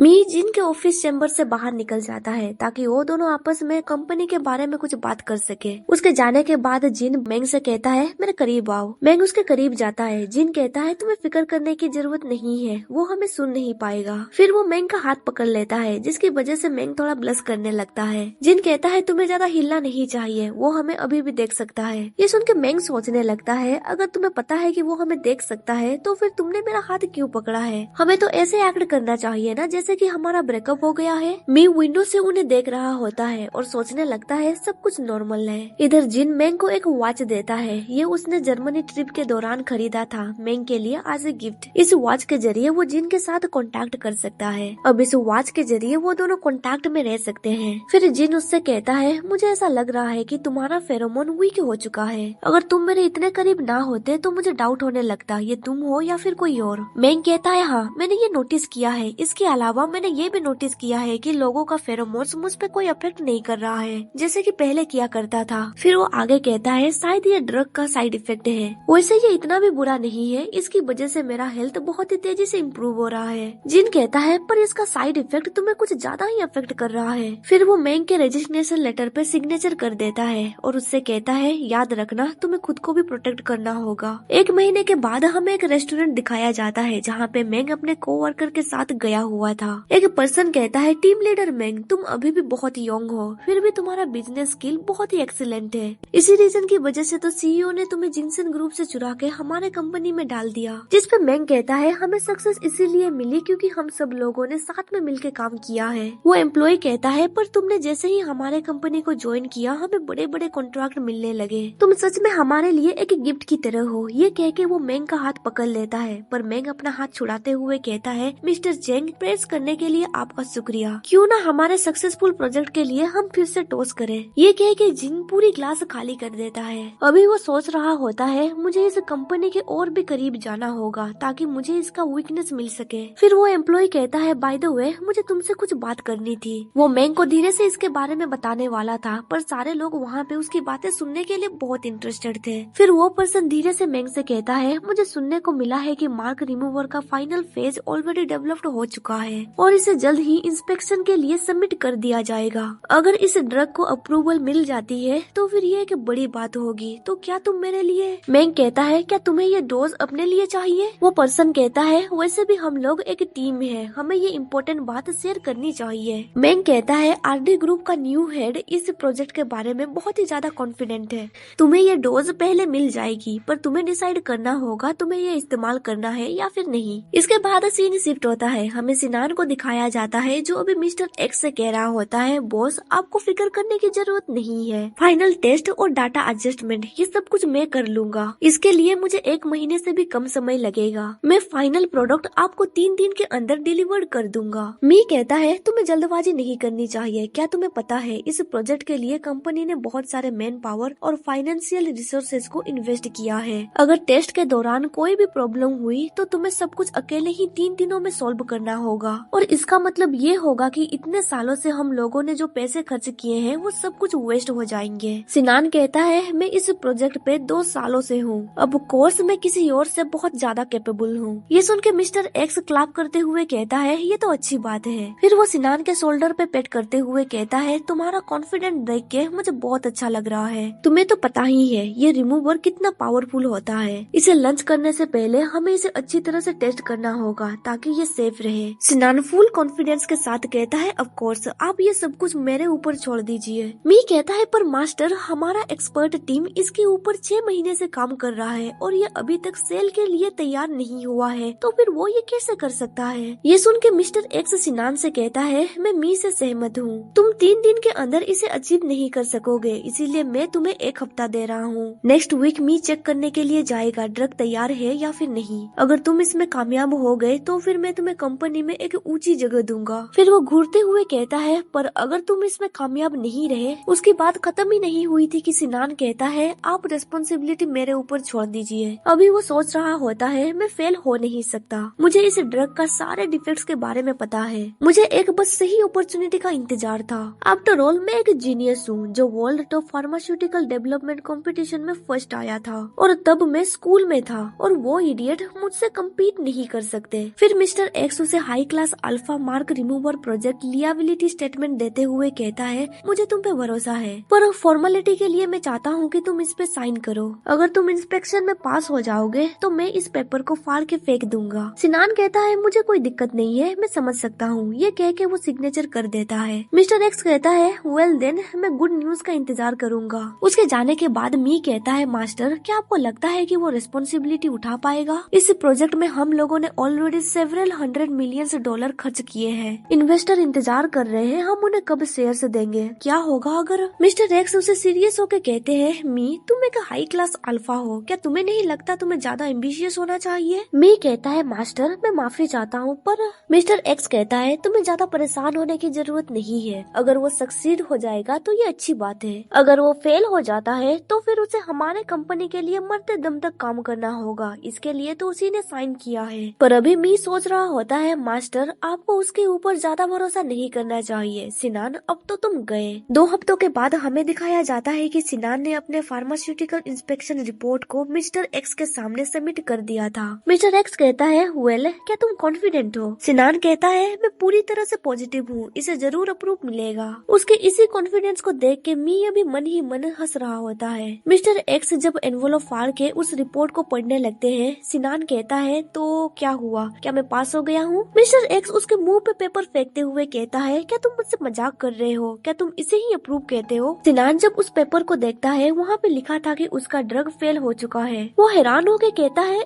मी जिन के office chamber से बाहर निकल जाता है ताकि वो दोनों आपस में कंपनी के बारे में कुछ बात कर सके। उसके जाने के बाद जिन मेंग से कहता है मेरे करीब आओ। मेंग उसके करीब जाता है। जिन कहता है तुम्हें फिक्र करने की जरूरत नहीं है, वो हमें सुन नहीं पाएगा। फिर वो मेंग का हाथ पकड़ लेता है जिसकी वजह से मेंग थोड़ा ब्लश करने लगता है। जिन कहता है तुम्हें ज्यादा हिलना नहीं चाहिए, वो हमें अभी भी देख सकता है। ये सुन के मेंग सोचने लगता है अगर तुम्हें पता है कि वो हमें देख सकता है तो फिर तुमने मेरा हाथ क्यों पकड़ा है। हमें तो ऐसे एक्ट करना चाहिए ना जैसे कि हमारा ब्रेकअप हो गया है। मी विंडो से उन्हें देख रहा होता है और सोचने लगता है सब कुछ नॉर्मल है। इधर जिन मेंग को एक वॉच देता है। ये उसने जर्मनी ट्रिप के दौरान खरीदा था मेंग के लिए एज ए गिफ्ट। इस वॉच के जरिए वो जिन के साथ कांटेक्ट कर सकता है। अब इस वॉच के जरिए वो दोनों कांटेक्ट में रह सकते हैं। फिर जिन उससे कहता है मुझे ऐसा लग रहा है कि तुम्हारा फेरोमोन वीक हो चुका है। अगर तुम मेरे इतने करीब ना होते तो मुझे डाउट होने लगता ये तुम हो या फिर कोई और। मेंग कहता है हाँ मैंने ये नोटिस किया है। इसके अलावा मैंने ये भी नोटिस किया है कि लोगों का फेरोमोन्स मुझ पे कोई अफेक्ट नहीं कर रहा है जैसे कि पहले किया करता था। फिर वो आगे कहता है शायद ये ड्रग का साइड इफेक्ट है। वैसे ये इतना भी बुरा नहीं है, इसकी वजह से मेरा हेल्थ बहुत ही तेजी से इम्प्रूव हो रहा है। जिन कहता है पर इसका साइड इफेक्ट तुम्हें कुछ ज्यादा ही अफेक्ट कर रहा है। फिर वो मेंग के रजिस्ट्रेशन लेटर पे सिग्नेचर कर देता है और उससे कहता है याद रखना तुम्हें खुद को भी प्रोटेक्ट करना होगा। एक महीने के बाद हमें एक रेस्टोरेंट दिखाया जाता है जहाँ पे मेंग अपने कोवर्कर के साथ गया हुआ था। एक पर्सन कहता है टीम लीडर मेंग तुम अभी भी बहुत यंग हो, फिर भी तुम्हारा बिजनेस स्किल बहुत ही एक्सीलेंट है। इसी रीजन की वजह से तो सीईओ ने तुम्हें जिनसन ग्रुप से चुरा के हमारे कंपनी में डाल दिया। जिस पे मेंग कहता है हमें सक्सेस इसीलिए मिली क्योंकि हम सब लोगों ने साथ में मिलकर काम किया है। वो एम्प्लॉय कहता है पर तुमने जैसे ही हमारे कंपनी को ज्वाइन किया हमें बड़े बड़े कॉन्ट्रैक्ट मिलने लगे। तुम सच में हमारे लिए एक गिफ्ट की तरह हो। ये कह के वो मेंग का हाथ पकड़ लेता है पर मेंग अपना हाथ छुड़ाते हुए कहता है मिस्टर चेंग प्रेस करने के लिए आपका शुक्रिया। क्यों ना हमारे सक्सेसफुल प्रोजेक्ट के लिए हम फिर से टॉस करें। ये कह के जिन पूरी ग्लास खाली कर देता है। अभी वो सोच रहा होता है मुझे इस कंपनी के और भी करीब जाना होगा ताकि मुझे इसका वीकनेस मिल सके। फिर वो एम्प्लॉय कहता है बाय द वे मुझे तुमसे कुछ बात करनी थी। वो मेंग को धीरे से इसके बारे में बताने वाला था पर सारे लोग वहाँ पे उसकी बातें सुनने के लिए बहुत इंटरेस्टेड थे। फिर वो पर्सन धीरे से मेंग से कहता है मुझे सुनने को मिला है कि मार्क रिमूवर का फाइनल फेज ऑलरेडी डेवलप्ड हो चुका है और इसे जल्द ही इंस्पेक्शन के लिए सबमिट कर दिया जाएगा। अगर इस ड्रग को अप्रूवल मिल जाती है तो फिर ये एक बड़ी बात होगी। तो क्या तुम मेरे लिए। मेंग कहता है क्या तुम्हें ये डोज अपने लिए चाहिए। वो पर्सन कहता है वैसे भी हम लोग एक टीम है, हमें ये इम्पोर्टेंट बात शेयर करनी चाहिए। मेंग कहता है आरडी ग्रुप का न्यू हेड इस प्रोजेक्ट के बारे में बहुत ही ज्यादा कॉन्फिडेंट है। तुम्हें ये डोज पहले मिल जाएगी पर तुम्हें डिसाइड करना होगा तुम्हें ये इस्तेमाल करना है या फिर नहीं। इसके बाद सीन शिफ्ट होता है। हमें सिनान को दिखाया जाता है जो अभी मिस्टर एक्स से कह रहा होता है बॉस आपको फिक्र करने की जरूरत नहीं है। फाइनल टेस्ट और डाटा एडजस्टमेंट ये सब कुछ मैं कर लूंगा। इसके लिए मुझे 1 महीने से भी कम समय लगेगा। मैं फाइनल प्रोडक्ट आपको 3 दिन के अंदर डिलीवर कर दूंगा। मी कहता है तुम्हें जल्दबाजी नहीं करनी चाहिए। क्या तुम्हें पता है इस प्रोजेक्ट के लिए कंपनी ने बहुत सारे मैन पावर और फाइनेंशियल रिसोर्सेज को इन्वेस्ट किया है। अगर टेस्ट के दौरान कोई भी प्रॉब्लम हुई तो तुम्हें सब कुछ अकेले ही 3 दिनों में सॉल्व करना होगा और इसका मतलब ये होगा कि इतने सालों से हम लोगों ने जो पैसे खर्च किए हैं वो सब कुछ वेस्ट हो जाएंगे। सिनान कहता है मैं इस प्रोजेक्ट पे 2 सालों से हूँ। अब कोर्स मैं किसी और से बहुत ज्यादा कैपेबल हूँ। ये सुन के मिस्टर एक्स क्लैप करते हुए कहता है ये तो अच्छी बात है। फिर वो सिनान के शोल्डर पे पेट करते हुए कहता है तुम्हारा कॉन्फिडेंट देख के मुझे बहुत अच्छा लग रहा है। तुम्हें तो पता ही है ये रिमूवर कितना पावरफुल होता है। इसे लंच करने से पहले हमें इसे अच्छी तरह से टेस्ट करना होगा ताकि ये सेफ रहे। सिनान फुल कॉन्फिडेंस के साथ कहता है ऑफ कोर्स आप ये सब कुछ मेरे ऊपर छोड़ दीजिए। मी कहता है पर मास्टर हमारा एक्सपर्ट टीम इसके ऊपर 6 महीने से काम कर रहा है और ये अभी तक सेल के लिए तैयार नहीं हुआ है तो फिर वो ये कैसे कर सकता है। ये सुन के मिस्टर एक्स सिनान से कहता है मैं मी से सहमत हूँ। तुम 3 दिन के अंदर इसे अचीव नहीं कर सकोगे इसीलिए मैं तुम्हें 1 हफ्ता दे रहा हूँ। नेक्स्ट वीक मी चेक करने के लिए जाएगा ड्रग तैयार है या फिर नहीं। अगर तुम इसमें कामयाब हो गए तो फिर मैं तुम्हें कंपनी में एक ऊंची जगह दूंगा। फिर वो घूरते हुए कहता है पर अगर तुम इसमें कामयाब नहीं रहे। उसकी बात खत्म ही नहीं हुई थी कि सिनान कहता है आप रेस्पॉन्सिबिलिटी मेरे ऊपर छोड़ दीजिए। अभी वो सोच रहा होता है मैं फेल हो नहीं सकता। मुझे इस ड्रग का सारे डिफेक्ट्स के बारे में पता है। मुझे एक बस सही अपॉर्चुनिटी का इंतजार था। आफ्टर ऑल मैं एक जीनियस हूँ जो world top pharmaceutical development competition में फर्स्ट आया था और तब मैं स्कूल में था और वो इडियट मुझसे कम्पीट नहीं कर सकते। फिर मिस्टर एक्स उसे high class class alpha mark remover project liability statement देते हुए कहता है मुझे तुम पे भरोसा है, पर फॉर्मेलिटी के लिए मैं चाहता हूँ कि तुम इस पे साइन करो। अगर तुम इंस्पेक्शन में पास हो जाओगे तो मैं इस पेपर को फाड़ के फेंक दूंगा। सिनान कहता है मुझे कोई दिक्कत नहीं है, मैं समझ सकता हूँ। ये कह के वो सिग्नेचर कर देता है। मिस्टर एक्स कहता है वेल देन मैं गुड न्यूज का इंतजार करूंगा। उसके जाने के बाद मी कहता है मास्टर क्या आपको लगता है कि वो रिस्पॉन्सिबिलिटी उठा पाएगा? इस प्रोजेक्ट में हम लोगों ने ऑलरेडी सेवरल $100 मिलियन खर्च किए हैं। इन्वेस्टर इंतजार कर रहे हैं, हम उन्हें कब शेयर्स देंगे? क्या होगा अगर? मिस्टर एक्स उसे सीरियस होकर कहते हैं मी तुम एक हाई क्लास अल्फा हो, क्या तुम्हें नहीं लगता तुम्हें ज्यादा एम्बिशियस होना चाहिए? मी कहता है मास्टर मैं माफी चाहता हूँ, पर मिस्टर एक्स कहता है तुम्हें ज्यादा परेशान होने की जरूरत नहीं है। अगर वो सक्सीड हो जाएगा तो ये अच्छी बात है, अगर वो फेल हो जाता है तो फिर उसे हमारे कंपनी के लिए मरते दम तक काम करना होगा। इसके लिए तो उसी ने साइन किया है। पर अभी मी सोच रहा होता है मास्टर आपको उसके ऊपर ज्यादा भरोसा नहीं करना चाहिए। सिनान अब तो तुम गए। 2 हफ्तों के बाद हमें दिखाया जाता है कि सिनान ने अपने फार्मास्यूटिकल इंस्पेक्शन रिपोर्ट को मिस्टर एक्स के सामने सबमिट कर दिया था। मिस्टर एक्स कहता है वेल क्या तुम कॉन्फिडेंट हो? सिनान कहता है मैं पूरी तरह से पॉजिटिव हूँ, इसे जरूर अप्रूव मिलेगा। उसके इसी कॉन्फिडेंस को देख के मी अभी मन ही मन हंस रहा होता है। मिस्टर एक्स जब एनवलप फाड़ के उस रिपोर्ट को पढ़ने लगते हैं, सिनान कहता है तो क्या हुआ, क्या मैं पास हो गया हूँ? मिस्टर एक्स उसके मुंह पे पेपर फेंकते हुए कहता है क्या तुम मुझसे मजाक कर रहे हो? क्या तुम इसे ही अप्रूव कहते हो? सिनान जब उस पेपर को देखता है वहाँ पे लिखा था कि उसका ड्रग फेल हो चुका है। वो हैरान होके कहता है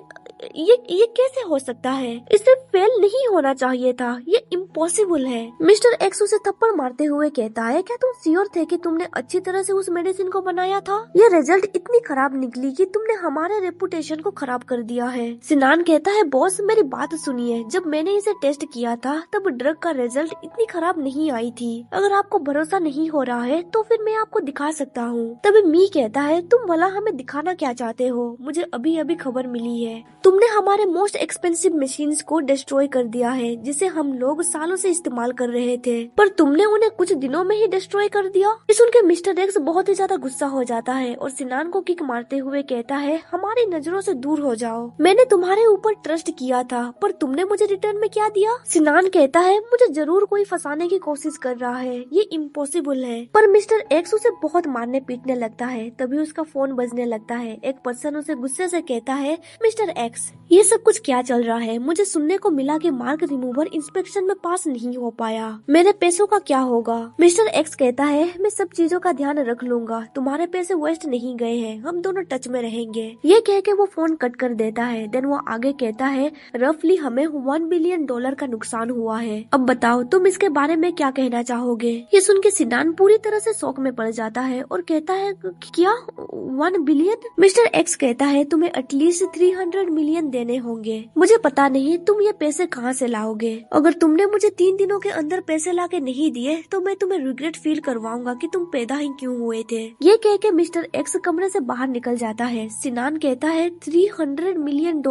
ये कैसे हो सकता है? इसे फेल नहीं होना चाहिए था, ये इम्पॉसिबल है। मिस्टर एक्स उसे थप्पड़ मारते हुए कहता है क्या तुम श्योर थे कि तुमने अच्छी तरह से उस मेडिसिन को बनाया था? ये रिजल्ट इतनी खराब निकली कि तुमने हमारे रेपुटेशन को खराब कर दिया है। सिनान कहता है बॉस मेरी बात सुनिए, जब मैंने इसे टेस्ट किया था तब ड्रग का रिजल्ट इतनी खराब नहीं आई थी। अगर आपको भरोसा नहीं हो रहा है तो फिर मैं आपको दिखा सकता हूँ। तभी मी कहता है तुम भला हमें दिखाना क्या चाहते हो? मुझे अभी अभी खबर मिली है तुमने हमारे मोस्ट एक्सपेंसिव मशीन्स को डिस्ट्रॉय कर दिया है, जिसे हम लोग सालों से इस्तेमाल कर रहे थे, पर तुमने उन्हें कुछ दिनों में ही डिस्ट्रॉय कर दिया। ये सुन के मिस्टर एक्स बहुत ही ज्यादा गुस्सा हो जाता है और सिनान को किक मारते हुए कहता है हमारी नजरों से दूर हो जाओ। मैंने तुम्हारे ऊपर ट्रस्ट किया था, पर तुमने मुझे रिटर्न में क्या दिया? सिनान कहता है मुझे जरूर कोई फंसाने की कोशिश कर रहा है, ये इम्पॉसिबल है। पर मिस्टर एक्स उसे बहुत मारने पीटने लगता है। तभी उसका फोन बजने लगता है। एक पर्सन उसे गुस्से से कहता है मिस्टर एक्स ये सब कुछ क्या चल रहा है? मुझे सुनने को मिला कि मार्क रिमूवर इंस्पेक्शन में पास नहीं हो पाया, मेरे पैसों का क्या होगा? मिस्टर एक्स कहता है मैं सब चीजों का ध्यान रख लूंगा, तुम्हारे पैसे वेस्ट नहीं गए हैं, हम दोनों टच में रहेंगे। ये कह के वो फोन कट कर देता है। देन वो आगे कहता है रफली हमें $1 बिलियन का नुकसान हुआ है। अब बताओ तुम इसके बारे में क्या कहना चाहोगे? ये सुन के सिनान पूरी तरह से शौक में पड़ जाता है और कहता है क्या 1 बिलियन? मिस्टर एक्स कहता है तुम्हें एटलीस्ट 300 मिलियन देने होंगे। मुझे पता नहीं तुम ये पैसे कहाँ से लाओगे। अगर तुमने मुझे 3 दिनों के अंदर पैसे लाके नहीं दिए तो मैं तुम्हें रिग्रेट फील करवाऊंगा कि तुम पैदा ही क्यों हुए थे। ये कह के मिस्टर एक्स कमरे से बाहर निकल जाता है। सिनान कहता है $300 मिलियन,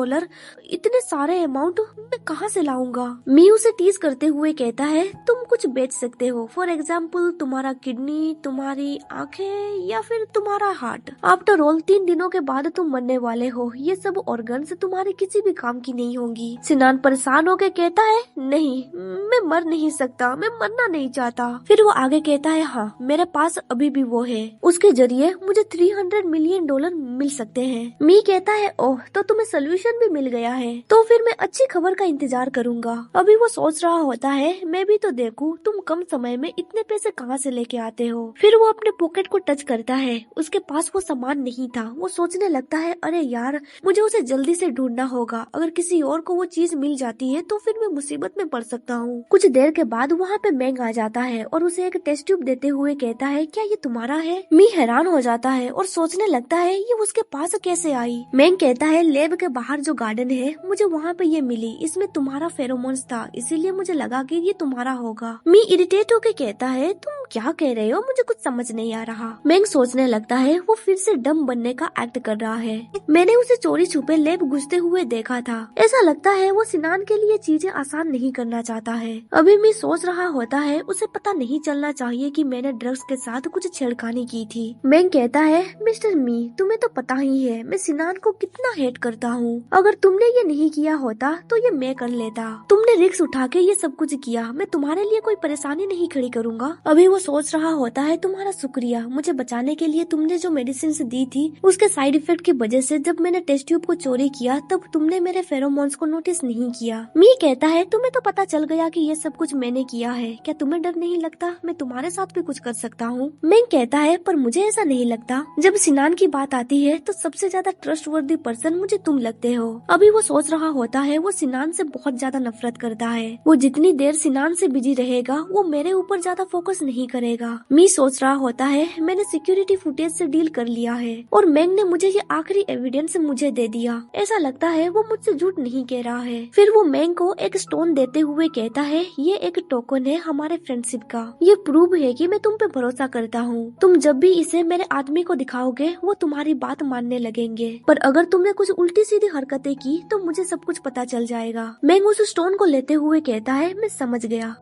इतने सारे अमाउंट मैं कहाँ से लाऊंगा? मी उसे टीज करते हुए कहता है तुम कुछ बेच सकते हो, फॉर एग्जाम्पल तुम्हारा किडनी, तुम्हारी आंखें या फिर तुम्हारा हार्ट। आफ्टर ऑल 3 दिनों के बाद तुम मरने वाले हो, ये सब ऑर्गन्स तुम्हारे किसी भी काम की नहीं होंगी। सिनान परेशान होकर कहता है नहीं मैं मर नहीं सकता, मैं मरना नहीं चाहता। फिर वो आगे कहता है हाँ मेरे पास अभी भी वो है, उसके जरिए मुझे $300 मिलियन मिल सकते हैं। मी कहता है ओह तो तुम्हें सोल्यूशन भी मिल गया है, तो फिर मैं अच्छी खबर का इंतजार करूंगा। अभी वो सोच रहा होता है मैं भी तो देखूं तुम कम समय में इतने पैसे कहाँ से लेके आते हो। फिर वो अपने पॉकेट को टच करता है, उसके पास वो सामान नहीं था। वो सोचने लगता है अरे यार मुझे उसे जल्दी से ढूंढना होगा, अगर किसी और को वो चीज मिल जाती है तो फिर मैं मुसीबत में पड़ सकता हूँ। कुछ देर के बाद वहाँ पे मैंग आ जाता है और उसे एक टेस्ट ट्यूब देते हुए कहता है क्या ये तुम्हारा है? मी हैरान हो जाता है और सोचने लगता है ये उसके पास कैसे आई। मैंग कहता है लैब के बाहर जो गार्डन है मुझे वहाँ पे ये मिली, इसमें तुम्हारा फेरोमोन्स था, इसीलिए मुझे लगा कि ये तुम्हारा होगा। मी इरिटेट होके कहता है तुम क्या कह रहे हो, मुझे कुछ समझ नहीं आ रहा। मैंग सोचने लगता है वो फिर से डम बनने का एक्ट कर रहा है। मैंने उसे चोरी छुपे लैब घुसते हुए देखा था। ऐसा लगता है वो सिनान के लिए चीजें आसान नहीं करना चाहता है। अभी मैं सोच रहा होता है उसे पता नहीं चलना चाहिए कि मैंने ड्रग्स के साथ कुछ छेड़खानी की थी। मैंग कहता है, मिस्टर मी, तुम्हें तो पता ही है मैं सिनान को कितना हेट करता हूँ। अगर तुमने ये नहीं किया होता तो ये मैं कर लेता। तुमने रिस्क उठा के ये सब कुछ किया, मैं तुम्हारे लिए कोई परेशानी नहीं खड़ी करूंगा। अभी वो सोच रहा होता है, तुम्हारा शुक्रिया, मुझे बचाने के लिए तुमने जो मेडिसिन दी थी उसके साइड इफेक्ट की वजह से जब मैंने टेस्ट ट्यूब को चोरी किया तब तुमने मेरे फेरोमोन्स को नोटिस नहीं किया। मी कहता है, तुम्हें तो पता चल गया कि ये सब कुछ मैंने किया है, क्या तुम्हें डर नहीं लगता? मैं तुम्हारे साथ भी कुछ कर सकता हूँ। मैंग कहता है, पर मुझे ऐसा नहीं लगता। जब सिनान की बात आती है तो सबसे ज्यादा ट्रस्टवर्दी पर्सन मुझे तुम लगते हो। अभी वो सोच रहा होता है वो सिनान से बहुत ज्यादा नफरत करता है। वो जितनी देर सिनान से बिजी रहेगा वो मेरे ऊपर ज्यादा फोकस नहीं करेगा। मी सोच रहा होता है मैंने सिक्योरिटी फुटेज से डील कर लिया है और मैंग ने मुझे ये आखिरी एविडेंस मुझे दे दिया। ऐसा लगता है वो मुझसे झूठ नहीं कह रहा है। फिर वो मैंग को एक स्टोन देते हुए कहता है, ये एक टोकन है हमारे फ्रेंडशिप का। ये प्रूव है कि मैं तुम पे भरोसा करता हूँ। तुम जब भी इसे मेरे आदमी को दिखाओगे वो तुम्हारी बात मानने लगेंगे, पर अगर तुमने कुछ उल्टी सीधी हरकतें की तो मुझे सब कुछ पता चल जाएगा। मैंग उस स्टोन को लेते हुए कहता है, मैं समझ गया।